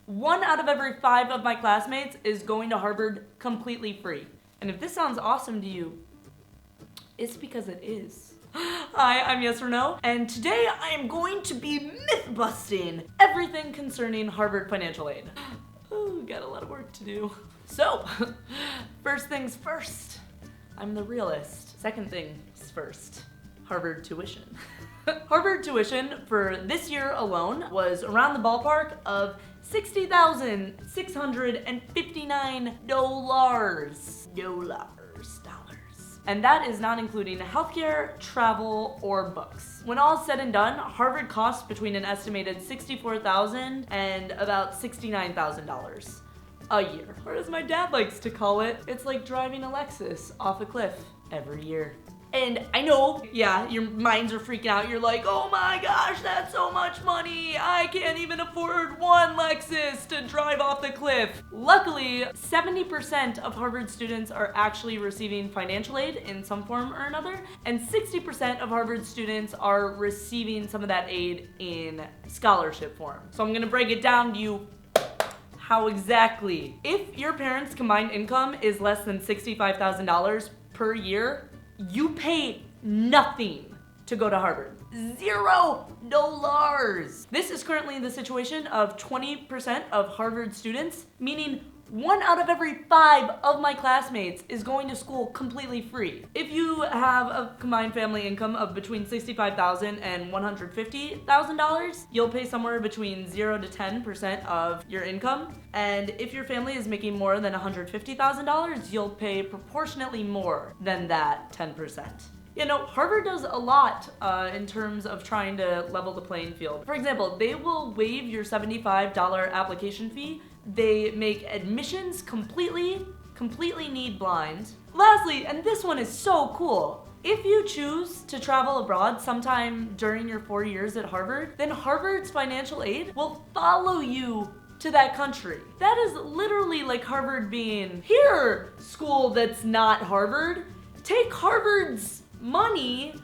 1 out of every 5 of my classmates is going to Harvard completely free. And if this sounds awesome to you, it's because it is. Hi, I'm Yes or No, and today I am going to be myth-busting everything concerning Harvard financial aid. Oh, got a lot of work to do. So, first things first, I'm the realist. Second things first, Harvard tuition. Harvard tuition for this year alone was around the ballpark of $60,659. And that is not including healthcare, travel, or books. When all is said and done, Harvard costs between an estimated $64,000 and about $69,000 a year. Or as my dad likes to call it, it's like driving a Lexus off a cliff every year. And I know, yeah, your minds are freaking out. You're like, oh my gosh, that's so much money. I can't even afford one Lexus to drive off the cliff. Luckily, 70% of Harvard students are actually receiving financial aid in some form or another, and 60% of Harvard students are receiving some of that aid in scholarship form. So I'm gonna break it down to you how exactly. If your parents' combined income is less than $65,000 per year, you pay nothing to go to Harvard. $0. This is currently the situation of 20% of Harvard students, meaning 1 out of every 5 of my classmates is going to school completely free. If you have a combined family income of between $65,000 and $150,000, you'll pay somewhere between 0 to 10% of your income. And if your family is making more than $150,000, you'll pay proportionately more than that 10%. You know, Harvard does a lot in terms of trying to level the playing field. For example, they will waive your $75 application fee. They make admissions completely need blind. Lastly, and this one is so cool, if you choose to travel abroad sometime during your 4 years at Harvard, then Harvard's financial aid will follow you to that country. That is literally like Harvard being, here, school that's not Harvard, take Harvard's money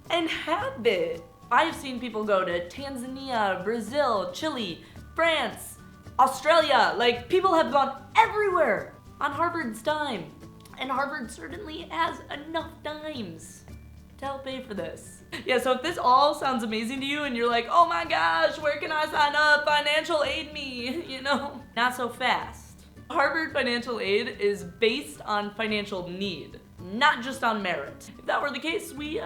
and have it. I've seen people go to Tanzania, Brazil, Chile, France, Australia. Like, people have gone everywhere on Harvard's dime. And Harvard certainly has enough dimes to help pay for this. Yeah, so if this all sounds amazing to you and you're like, oh my gosh, where can I sign up? Financial aid me, you know? Not so fast. Harvard financial aid is based on financial need, not just on merit. If that were the case, we'd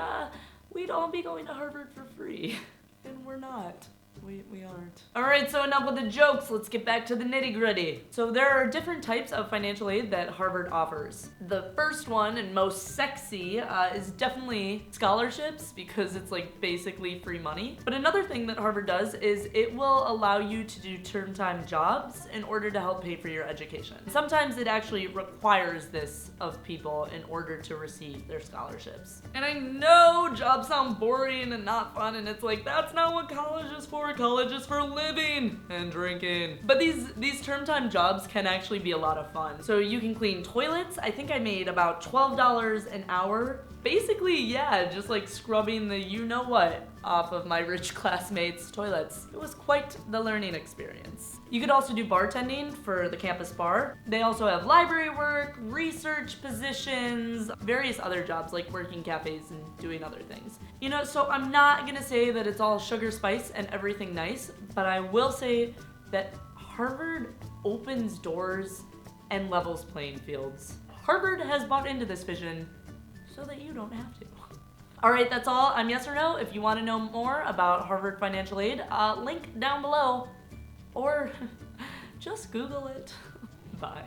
all be going to Harvard for free. And we're not. We aren't. Alright, so enough with the jokes, let's get back to the nitty-gritty. So there are different types of financial aid that Harvard offers. The first one, and most sexy, is definitely scholarships, because it's like basically free money. But another thing that Harvard does is it will allow you to do term-time jobs in order to help pay for your education. Sometimes it actually requires this of people in order to receive their scholarships. And I know jobs sound boring and not fun, and it's like, that's not what college is for. College is for living and drinking. But these term time jobs can actually be a lot of fun. So you can clean toilets. I think I made about $12 an hour. Basically, yeah, just like scrubbing the you-know-what off of my rich classmates' toilets. It was quite the learning experience. You could also do bartending for the campus bar. They also have library work, research positions, various other jobs like working cafes and doing other things. You know, so I'm not gonna say that it's all sugar spice and everything nice, but I will say that Harvard opens doors and levels playing fields. Harvard has bought into this vision so that you don't have to. Alright, that's all. I'm Yes or No. If you want to know more about Harvard financial aid, link down below. Or just Google it. Bye.